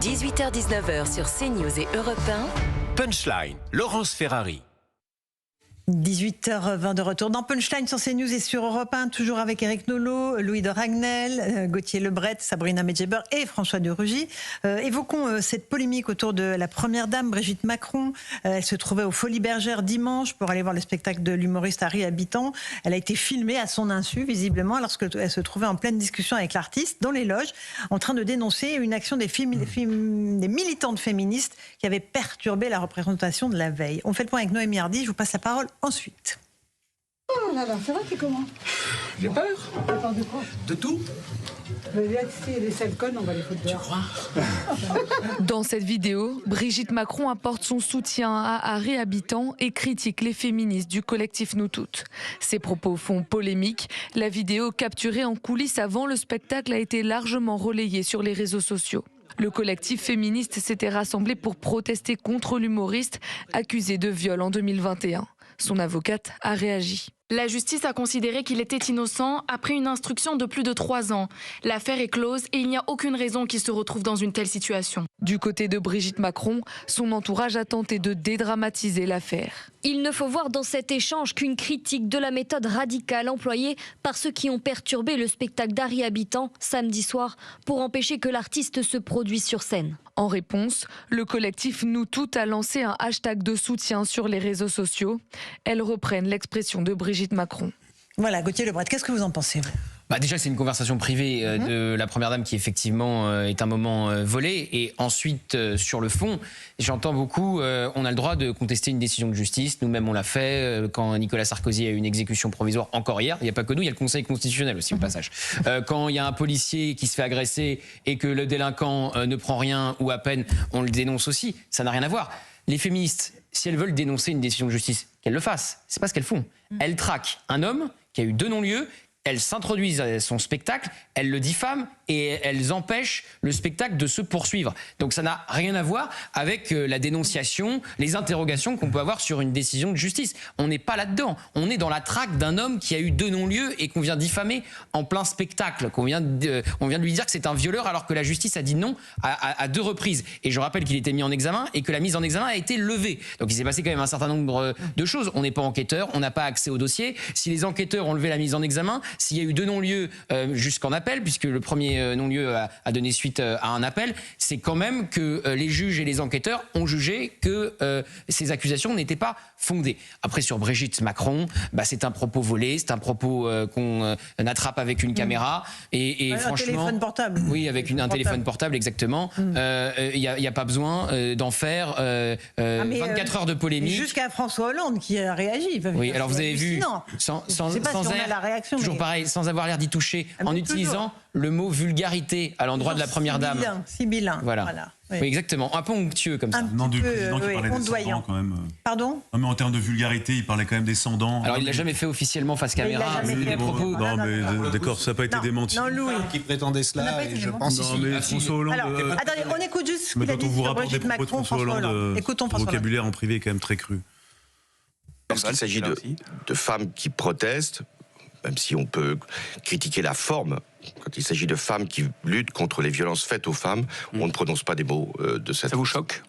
18h-19h sur CNews et Europe 1. Punchline, Laurence Ferrari. 18h20 de retour dans Punchline sur CNews et sur Europe 1, toujours avec Éric Nolot, Louis de Ragnel, Gauthier Lebret, Sabrina Medjeber et François de Rugy. Évoquons cette polémique autour de la première dame, Brigitte Macron. Elle se trouvait aux Folies Bergères dimanche pour aller voir le spectacle de l'humoriste Harry Habitant. Elle a été filmée à son insu, visiblement, lorsqu'elle se trouvait en pleine discussion avec l'artiste dans les loges, en train de dénoncer une action des militantes féministes qui avait perturbé la représentation de la veille. On fait le point avec Noémie Hardy, je vous passe la parole ensuite. Oh là là, ça va, t'es comment? J'ai peur. T'as peur de quoi? De tout. Mais là, si les sales connes, on va les foutre dehors. Tu crois? Dans cette vidéo, Brigitte Macron apporte son soutien à Harry Habitant et critique les féministes du collectif Nous Toutes. Ses propos font polémique. La vidéo capturée en coulisses avant le spectacle a été largement relayée sur les réseaux sociaux. Le collectif féministe s'était rassemblé pour protester contre l'humoriste accusé de viol en 2021. Son avocate a réagi. La justice a considéré qu'il était innocent après une instruction de plus de 3 ans. L'affaire est close et il n'y a aucune raison qu'il se retrouve dans une telle situation. Du côté de Brigitte Macron, son entourage a tenté de dédramatiser l'affaire. Il ne faut voir dans cet échange qu'une critique de la méthode radicale employée par ceux qui ont perturbé le spectacle d'Harry Habitant samedi soir pour empêcher que l'artiste se produise sur scène. En réponse, le collectif Nous Toutes a lancé un hashtag de soutien sur les réseaux sociaux. Elles reprennent l'expression de Brigitte Macron. Voilà, Gauthier Lebret, qu'est-ce que vous en pensez, vous ? Déjà, c'est une conversation privée de la première dame qui, effectivement, est un moment volé. Et ensuite, sur le fond, j'entends beaucoup, on a le droit de contester une décision de justice. Nous-mêmes, on l'a fait quand Nicolas Sarkozy a eu une exécution provisoire encore hier. Il n'y a pas que nous, il y a le Conseil constitutionnel aussi, au passage. Quand il y a un policier qui se fait agresser et que le délinquant ne prend rien ou à peine, on le dénonce aussi. Ça n'a rien à voir. Les féministes, si elles veulent dénoncer une décision de justice, qu'elles le fassent. C'est pas ce qu'elles font. Elles traquent un homme qui a eu 2 non-lieux. Elles s'introduisent à son spectacle, elles le diffament et elles empêchent le spectacle de se poursuivre. Donc ça n'a rien à voir avec la dénonciation, les interrogations qu'on peut avoir sur une décision de justice. On n'est pas là-dedans. On est dans la traque d'un homme qui a eu 2 non-lieux et qu'on vient diffamer en plein spectacle. On vient de lui dire que c'est un violeur alors que la justice a dit non à 2 reprises. Et je rappelle qu'il était mis en examen et que la mise en examen a été levée. Donc il s'est passé quand même un certain nombre de choses. On n'est pas enquêteur, on n'a pas accès au dossier. Si les enquêteurs ont levé la mise en examen, s'il y a eu 2 non-lieux jusqu'en appel, puisque le premier non-lieu a donné suite à un appel, c'est quand même que les juges et les enquêteurs ont jugé que ces accusations n'étaient pas fondées. Après, sur Brigitte Macron, c'est un propos volé, c'est un propos qu'on attrape avec une caméra. Et franchement, un téléphone portable. Oui, avec un téléphone portable, exactement. Il n'y a pas besoin d'en faire 24 heures de polémique. Jusqu'à François Hollande qui a réagi. Oui, alors vous avez vu, sans toujours pareil, sans avoir l'air d'y toucher, en utilisant le mot vulgarité à l'endroit de la première dame. Sibyllin. Voilà. Oui, exactement. Un peu onctueux comme ça. Non, du président qui parlait des sans-dents quand même. Pardon? Non, mais en termes de vulgarité, il parlait quand même des sans-dents. Alors il l'a jamais fait officiellement face caméra. Non, mais d'accord, ça n'a pas été démenti. Non, Louis. Qui prétendait cela, et je pense non, mais François Hollande. Alors, attendez, on écoute juste ce qu'il a dit sur Brigitte Macron, François Hollande. Écoutons Le François Hollande. vocabulaire en privé est quand même très cru. Lorsqu'il s'agit de femmes qui protestent, même si on peut critiquer la forme, quand il s'agit de femmes qui luttent contre les violences faites aux femmes, on ne prononce pas des mots de cette... Ça vous choque?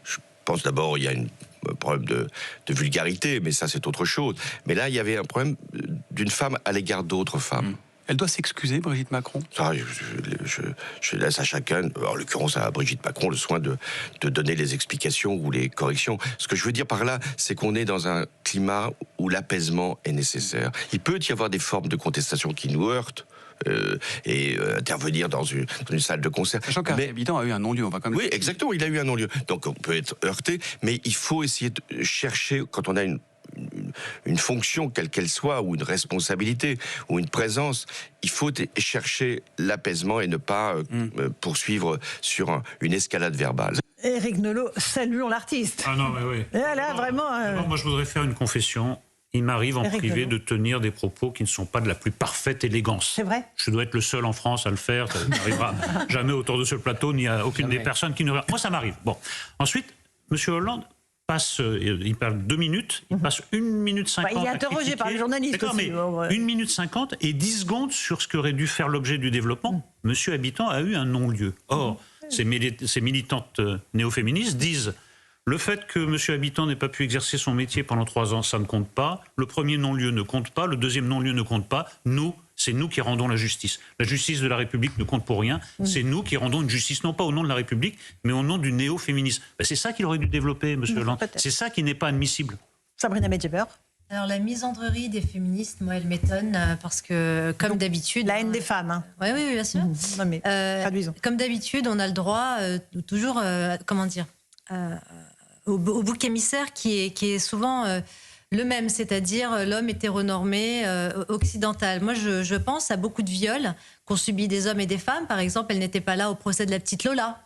Je pense d'abord il y a un problème de vulgarité, mais ça c'est autre chose. Mais là, il y avait un problème d'une femme à l'égard d'autres femmes. Elle doit s'excuser, Brigitte Macron? Ça, je laisse à chacun, en l'occurrence à Brigitte Macron, le soin de donner les explications ou les corrections. Ce que je veux dire par là, c'est qu'on est dans un climat où l'apaisement est nécessaire. Il peut y avoir des formes de contestation qui nous heurtent, et intervenir dans une salle de concert. Sachant qu'Harry Habitant a eu un non-lieu, on va quand même... Oui, exactement, il a eu un non-lieu. Donc on peut être heurté, mais il faut essayer de chercher, quand on a une fonction, quelle qu'elle soit, ou une responsabilité, ou une présence, il faut chercher l'apaisement et ne pas poursuivre sur une escalade verbale. Éric Nolot, saluons l'artiste. Ah non, mais oui. Là, vraiment... Moi, je voudrais faire une confession. Il m'arrive en privé de tenir des propos qui ne sont pas de la plus parfaite élégance. C'est vrai? Je dois être le seul en France à le faire. Ça n'arrivera jamais autour de ce plateau, ni à aucune des personnes qui ne... Moi, ça m'arrive. Bon. Ensuite, M. Hollande passe, il parle 2 minutes, il passe 1 minute 50. Il est interrogé par les journalistes. D'accord, mais 1 minute 50 et 10 secondes sur ce qui aurait dû faire l'objet du développement. Monsieur Habitant a eu un non-lieu. Or, ces militantes néo-féministes disent le fait que M. Habitant n'ait pas pu exercer son métier pendant 3 ans, ça ne compte pas. Le premier non-lieu ne compte pas. Le deuxième non-lieu ne compte pas. C'est nous qui rendons la justice. La justice de la République ne compte pour rien. C'est nous qui rendons une justice, non pas au nom de la République, mais au nom du néo-féminisme. C'est ça qu'il aurait dû développer, M. Hollande. C'est ça qui n'est pas admissible. Sabrina Medjeber. Alors la misandrerie des féministes, moi, elle m'étonne parce que, comme d'habitude... La haine des femmes. Hein. Oui, bien sûr. Non, mais traduisons. Comme d'habitude, on a le droit toujours, au bouc émissaire qui est souvent le même, c'est-à-dire l'homme hétéronormé occidental. Moi, je pense à beaucoup de viols qu'ont subis des hommes et des femmes. Par exemple, elle n'était pas là au procès de la petite Lola.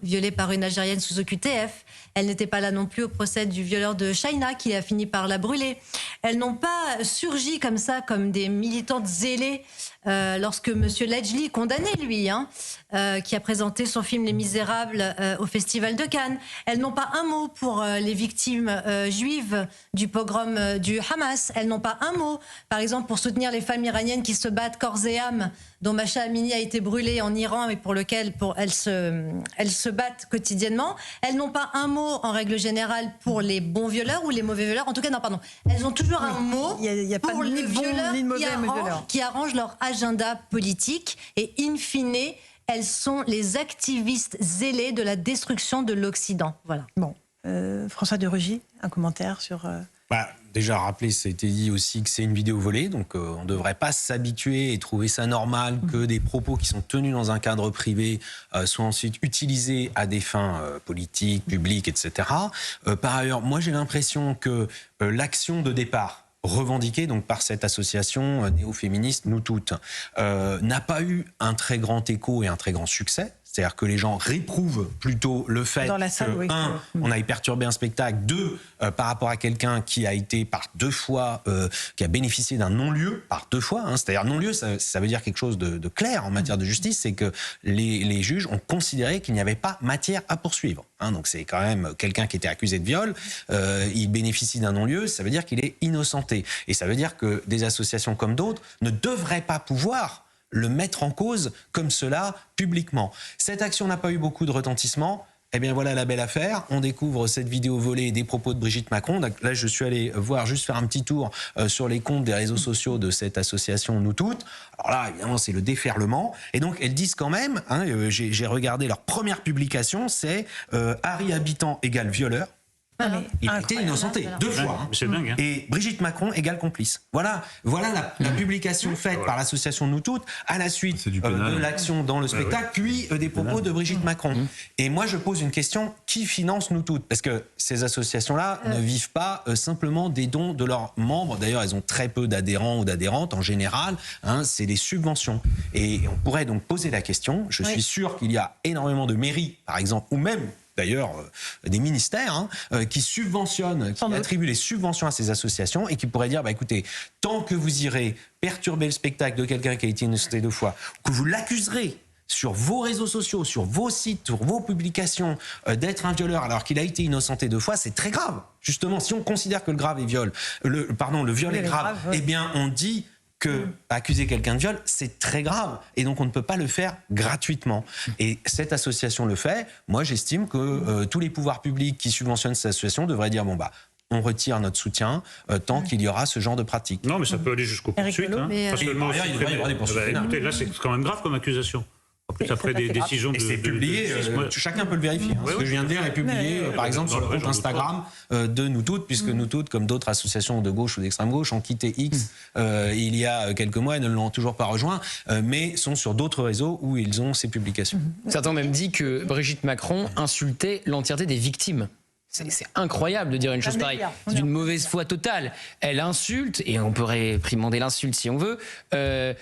Violée par une Algérienne sous OQTF. Elle n'était pas là non plus au procès du violeur de China qui a fini par la brûler. Elles n'ont pas surgi comme ça, comme des militantes zélées, lorsque M. Ledgely, condamné lui, qui a présenté son film Les Misérables au Festival de Cannes. Elles n'ont pas un mot pour les victimes juives du pogrom du Hamas. Elles n'ont pas un mot, par exemple, pour soutenir les femmes iraniennes qui se battent corps et âme, dont Mahsa Amini a été brûlée en Iran et pour lequel elles se battent quotidiennement. Elles n'ont pas un mot, en règle générale, pour les bons violeurs ou les mauvais violeurs. En tout cas, non, pardon. Elles ont toujours un mot pour les violeurs qui arrangent leur agenda politique. Et in fine, elles sont les activistes zélés de la destruction de l'Occident. Voilà. Bon. François de Rugy, un commentaire sur... Déjà rappeler, ça a été dit aussi que c'est une vidéo volée, donc on ne devrait pas s'habituer et trouver ça normal que des propos qui sont tenus dans un cadre privé soient ensuite utilisés à des fins politiques, publiques, etc. Par ailleurs, moi j'ai l'impression que l'action de départ revendiquée donc par cette association néo-féministe Nous Toutes n'a pas eu un très grand écho et un très grand succès. C'est-à-dire que les gens réprouvent plutôt le fait que, on aille perturber un spectacle, 2, par rapport à quelqu'un qui a été par 2 fois, qui a bénéficié d'un non-lieu par 2 fois. C'est-à-dire non-lieu, ça veut dire quelque chose de clair en matière de justice, c'est que les juges ont considéré qu'il n'y avait pas matière à poursuivre. Donc c'est quand même quelqu'un qui était accusé de viol, il bénéficie d'un non-lieu, ça veut dire qu'il est innocenté. Et ça veut dire que des associations comme d'autres ne devraient pas pouvoir le mettre en cause comme cela publiquement. Cette action n'a pas eu beaucoup de retentissement. Eh bien voilà la belle affaire. On découvre cette vidéo volée des propos de Brigitte Macron. Donc là, je suis allé faire un petit tour sur les comptes des réseaux sociaux de cette association Nous Toutes. Alors là, évidemment, c'est le déferlement. Et donc, elles disent quand même, j'ai regardé leur première publication, c'est Harry Habitant égale violeur. Il a été innocenté 2 fois. C'est dingue. Et Brigitte Macron égale complice. Voilà la publication faite par l'association Nous Toutes à la suite de l'action dans le spectacle, puis des propos de Brigitte Macron. Et moi, je pose une question, qui finance Nous Toutes? Parce que ces associations-là ne vivent pas simplement des dons de leurs membres. D'ailleurs, elles ont très peu d'adhérents ou d'adhérentes en général. C'est des subventions. Et on pourrait donc poser la question. Je suis sûr qu'il y a énormément de mairies, par exemple, ou même d'ailleurs des ministères qui subventionnent, qui attribuent les subventions à ces associations et qui pourraient dire écoutez, tant que vous irez perturber le spectacle de quelqu'un qui a été innocenté 2 fois, que vous l'accuserez sur vos réseaux sociaux, sur vos sites, sur vos publications, d'être un violeur alors qu'il a été innocenté 2 fois, c'est très grave. Justement, si on considère que le viol est grave, eh bien on dit que accuser quelqu'un de viol, c'est très grave. Et donc, on ne peut pas le faire gratuitement. Et cette association le fait. Moi, j'estime que tous les pouvoirs publics qui subventionnent cette association devraient dire, on retire notre soutien tant qu'il y aura ce genre de pratique. Non, mais ça peut aller jusqu'aux poursuites. Pas seulement il devrait y avoir des poursuites. Écoutez, là, c'est quand même grave comme accusation. En plus, après des décisions et c'est publié, chacun peut le vérifier. Ce que je viens de dire est publié, par exemple, sur le compte Instagram de Nous Toutes, puisque Nous Toutes, comme d'autres associations de gauche ou d'extrême gauche, ont quitté X il y a quelques mois et ne l'ont toujours pas rejoint, mais sont sur d'autres réseaux où ils ont ces publications. Certains ont même dit que Brigitte Macron insultait l'entièreté des victimes. C'est incroyable de dire une chose pareille. C'est d'une mauvaise foi totale. Elle insulte, et on peut réprimander l'insulte si on veut,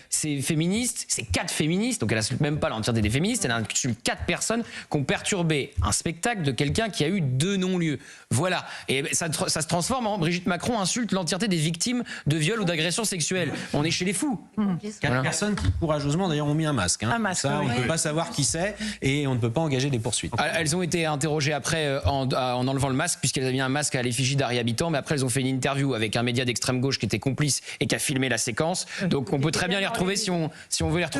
ces féministes, ces 4 féministes, donc elle insulte même pas l'entièreté des féministes, elle insulte 4 personnes qui ont perturbé un spectacle de quelqu'un qui a eu 2 non-lieux. Voilà. Et ça se transforme en Brigitte Macron insulte l'entièreté des victimes de viol ou d'agression sexuelle. On est chez les fous. 4 personnes qui, courageusement, d'ailleurs, ont mis un masque. Un masque, ça, on ne peut pas savoir qui c'est, et on ne peut pas engager des poursuites. Elles ont été interrogées après en enlevant le masque, puisqu'elles avaient mis un masque à l'effigie d'Harry Habitant, mais après elles ont fait une interview avec un média d'extrême gauche qui était complice et qui a filmé la séquence. Donc on peut très bien les retrouver si on veut les retrouver.